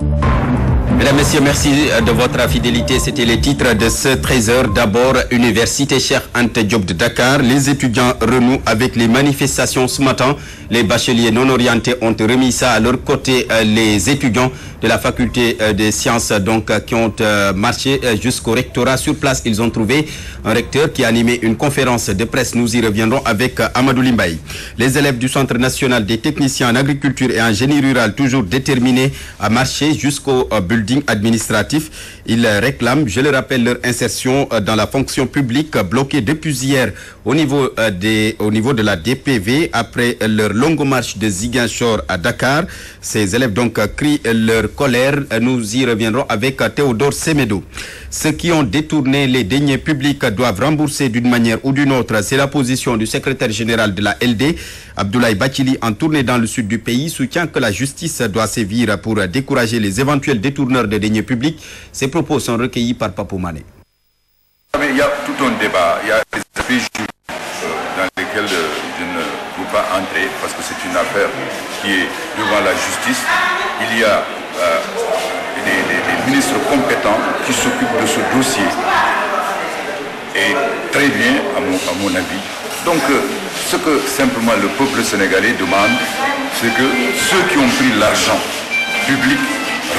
Mesdames, Messieurs, merci de votre fidélité. C'était les titres de ce 13h. D'abord, Université Cheikh Anta Diop de Dakar. Les étudiants renouent avec les manifestations ce matin. Les bacheliers non orientés ont remis ça à leur côté. Les étudiants de la faculté des sciences qui ont marché jusqu'au rectorat. Sur place, ils ont trouvé un recteur qui a animé une conférence de presse. Nous y reviendrons avec Amadou Limbaye. Les élèves du Centre national des techniciens en agriculture et en génie rural, toujours déterminés à marcher jusqu'au building administratif. Ils réclament, je le rappelle, leur insertion dans la fonction publique bloquée depuis hier au niveau de la DPV après leur longue marche de Ziguinchor à Dakar. Ces élèves crient leur colère. Nous y reviendrons avec Théodore Semedo. Ceux qui ont détourné les deniers publics doivent rembourser d'une manière ou d'une autre. C'est la position du secrétaire général de la LD, Abdoulaye Bathily, en tournée dans le sud du pays, soutient que la justice doit sévir pour décourager les éventuels détourneurs de deniers publics. Ces propos sont recueillis par Papou Mané. Il y a tout un débat, il y a des aspects juridiques dans lesquels je ne veux pas entrer parce que c'est une affaire qui est devant la justice. Il y a des ministres compétents qui s'occupent de ce dossier et très bien à mon avis. Donc ce que simplement le peuple sénégalais demande, c'est que ceux qui ont pris l'argent public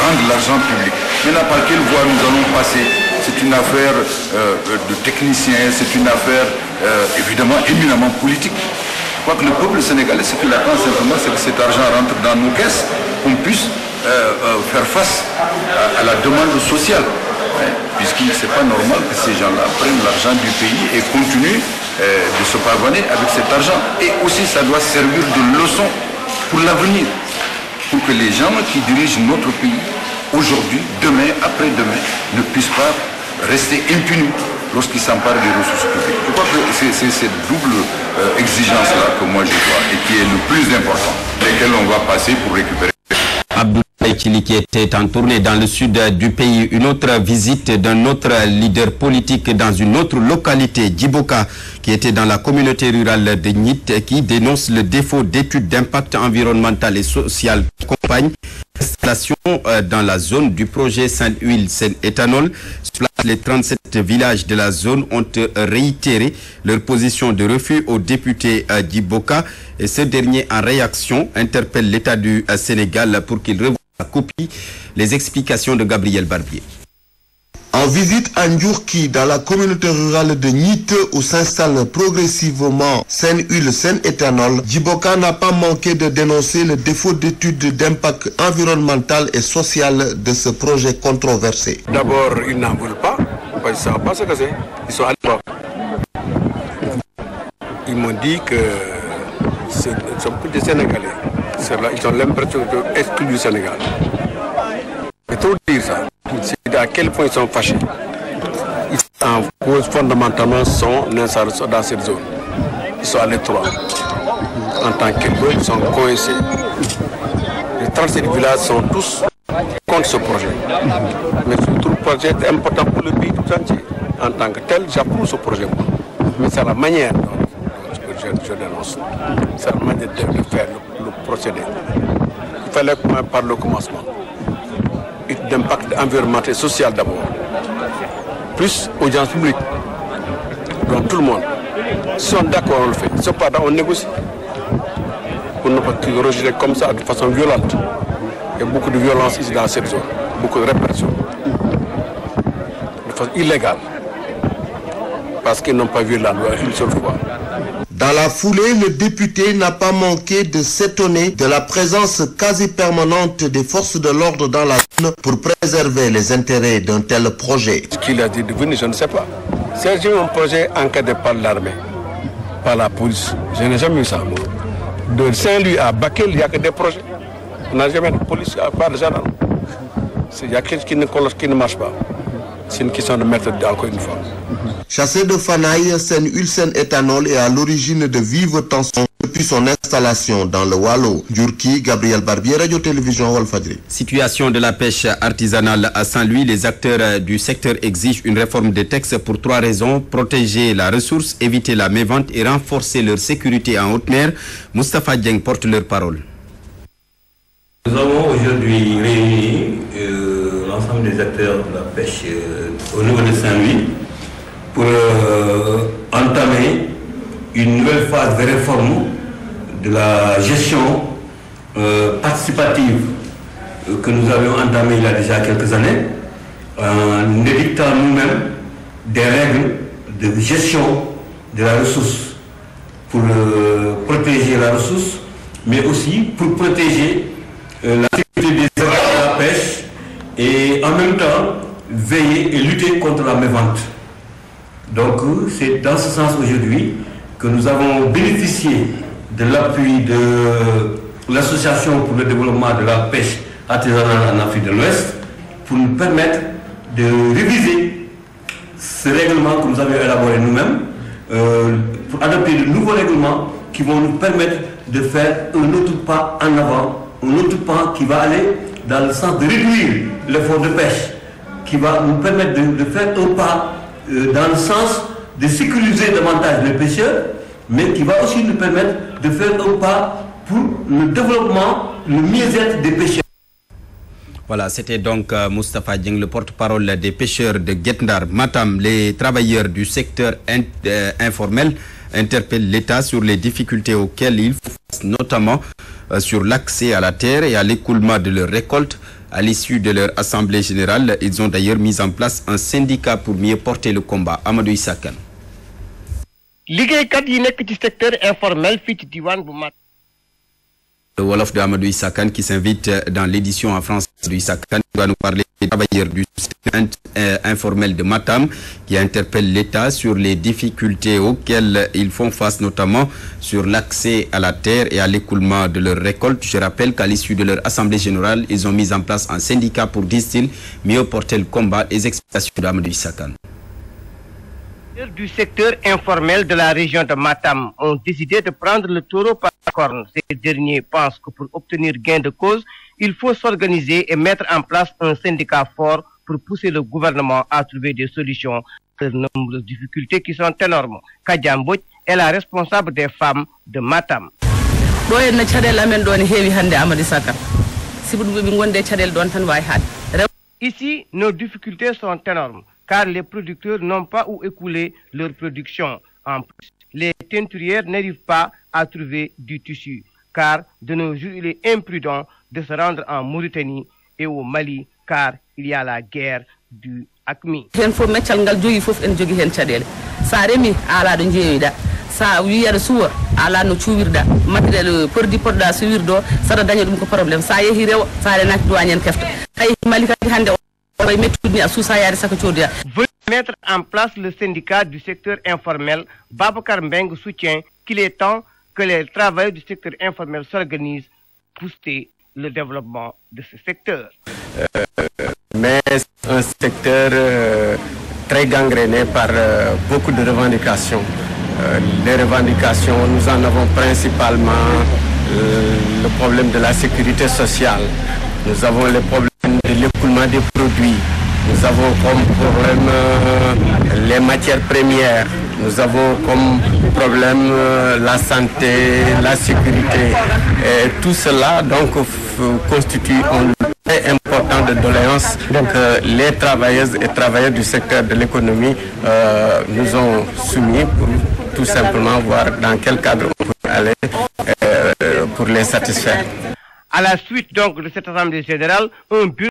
rendent l'argent public. Maintenant, par quelle voie nous allons passer? C'est une affaire de techniciens, c'est une affaire évidemment éminemment politique. Je crois que le peuple sénégalais, ce qu'il attend simplement, c'est que cet argent rentre dans nos caisses, qu'on puisse faire face à la demande sociale. Puisqu'il n'est pas normal que ces gens-là prennent l'argent du pays et continuent de se pavaner avec cet argent. Et aussi, ça doit servir de leçon pour l'avenir, pour que les gens qui dirigent notre pays, aujourd'hui, demain, après-demain, ne puissent pas rester impunis lorsqu'ils s'emparent des ressources publiques. Je crois que c'est cette double exigence-là que moi je vois et qui est le plus important, lesquelles on va passer pour récupérer. Abdoulaye Bathily qui était en tournée dans le sud du pays. Une autre visite d'un autre leader politique dans une autre localité, Djiboka, qui était dans la communauté rurale de Nit, qui dénonce le défaut d'études d'impact environnemental et social qui accompagne l'installation dans la zone du projet Saint-Huile Seine-Éthanol. Sur place, les 37 villages de la zone ont réitéré leur position de refus au député Djiboka et ce dernier, en réaction, interpelle l'État du Sénégal pour qu'il revoie la copie. Les explications de Gabriel Barbier. En visite à Ndjourki, dans la communauté rurale de Nit, où s'installe progressivement Saint-Huile Seine-Éthanol, Djiboka n'a pas manqué de dénoncer le défaut d'études d'impact environnemental et social de ce projet controversé. D'abord, ils n'en veulent pas, parce qu'ils ne savent pas ce que c'est. Ils sont allés voir. Ils m'ont dit que ce sont plus des Sénégalais. Ils ont l'impression d'exclure du Sénégal. C'est trop dire ça. C'est à quel point ils sont fâchés. Ils en cause fondamentalement son installation dans cette zone. Ils sont à l'étroit. En tant qu'éleveurs, ils sont coincés. Les 37 villages sont tous contre ce projet. Mais surtout, le projet est important pour le pays tout entier. En tant que tel, j'approuve ce projet. Mais c'est la manière que je dénonce. C'est la manière de faire le procédé. Il fallait qu'on parle le commencement. D'impact environnemental et social d'abord. Plus audience publique. Donc tout le monde. Si on est d'accord, on le fait. Si on n'est pas d'accord, on négocie. Pour ne pas rejeter comme ça de façon violente. Il y a beaucoup de violence ici dans cette zone. Beaucoup de répression. De façon illégale. Parce qu'ils n'ont pas vu la loi une seule fois. Dans la foulée, le député n'a pas manqué de s'étonner de la présence quasi permanente des forces de l'ordre dans la zone pour préserver les intérêts d'un tel projet. Ce qu'il a dit de venir, je ne sais pas. C'est un projet encadré par l'armée, par la police. Je n'ai jamais vu ça. De Saint-Louis à Bakel, il n'y a que des projets. On n'a jamais de police, pas de gendarme. Il y a quelque chose qui ne marche pas. C'est une question de méthode, encore une fois. Chassé de Fanaï, Saint-Huile Seine-Éthanol est à l'origine de vives tensions depuis son installation dans le Wallo. Djourki, Gabriel Barbier, Radio-Télévision Walfadjri. Situation de la pêche artisanale à Saint-Louis. Les acteurs du secteur exigent une réforme des textes pour 3 raisons. Protéger la ressource, éviter la mévente et renforcer leur sécurité en haute mer. Moustapha Dieng porte leur parole. Nous avons aujourd'hui réuni l'ensemble des acteurs de la pêche au niveau de Saint-Louis pour entamer une nouvelle phase de réforme de la gestion participative que nous avions entamée il y a déjà quelques années, en édictant nous-mêmes des règles de gestion de la ressource pour protéger la ressource, mais aussi pour protéger la sécurité des acteurs de la pêche et en même temps veiller et lutter contre la mévente. Donc c'est dans ce sens aujourd'hui que nous avons bénéficié de l'appui de l'Association pour le développement de la pêche artisanale en Afrique de l'Ouest pour nous permettre de réviser ce règlement que nous avions élaboré nous-mêmes pour adopter de nouveaux règlements qui vont nous permettre de faire un autre pas en avant, un autre pas qui va aller dans le sens de réduire l'effort de pêche, qui va nous permettre de faire un pas dans le sens de sécuriser davantage les pêcheurs, mais qui va aussi nous permettre de faire un pas pour le développement, le mieux-être des pêcheurs. Voilà, c'était donc Moustapha Dieng, le porte-parole des pêcheurs de Guet-Ndar Matam. Les travailleurs du secteur informel interpellent l'État sur les difficultés auxquelles ils font face, notamment sur l'accès à la terre et à l'écoulement de leurs récoltes. À l'issue de leur assemblée générale, ils ont d'ailleurs mis en place un syndicat pour mieux porter le combat. Amadou Issa Kane. liggéeykat yi nekk ci secteur informel fii ci diwaan bu Matam. Le Wolof de Amadou Issa Kane qui s'invite dans l'édition en France de Issa Kane va nous parler des travailleurs du secteur informel de Matam qui interpellent l'État sur les difficultés auxquelles ils font face, notamment sur l'accès à la terre et à l'écoulement de leurs récoltes. Je rappelle qu'à l'issue de leur assemblée générale, ils ont mis en place un syndicat pour, disent-ils, mieux porter le combat. Les explications d'Amadou Issa Kane. Du secteur informel de la région de Matam ont décidé de prendre le taureau par la corne. Ces derniers pensent que pour obtenir gain de cause, il faut s'organiser et mettre en place un syndicat fort pour pousser le gouvernement à trouver des solutions à de nombreuses difficultés qui sont énormes. Kadia Mbodj est la responsable des femmes de Matam. Ici, nos difficultés sont énormes, car les producteurs n'ont pas où écouler leur production. En plus, les teinturières n'arrivent pas à trouver du tissu, car de nos jours, il est imprudent de se rendre en Mauritanie et au Mali, car il y a la guerre du AQMI. sa wiya suwa ala no cuwirda matériel produit podda suwirdo sada daña dum ko problème sa yehi rew sa re nak douanier kefta ay malikati hande way mettudi asusa yaari saka codiya. Mettre en place le syndicat du secteur informel, Babacar Mbeng soutient qu'il est temps que les travailleurs du secteur informel s'organisent pour pousser le développement de ce secteur. Mais c'est un secteur très gangréné par beaucoup de revendications. Les revendications, nous en avons principalement le problème de la sécurité sociale. Nous avons le problème de l'écoulement des produits. Nous avons comme problème les matières premières. Nous avons comme problème la santé, la sécurité. Et tout cela donc constitue un très important de doléances que les travailleuses et travailleurs du secteur de l'économie nous ont soumis pour tout simplement voir dans quel cadre on peut aller pour les satisfaire. À la suite donc de cette assemblée générale, un bureau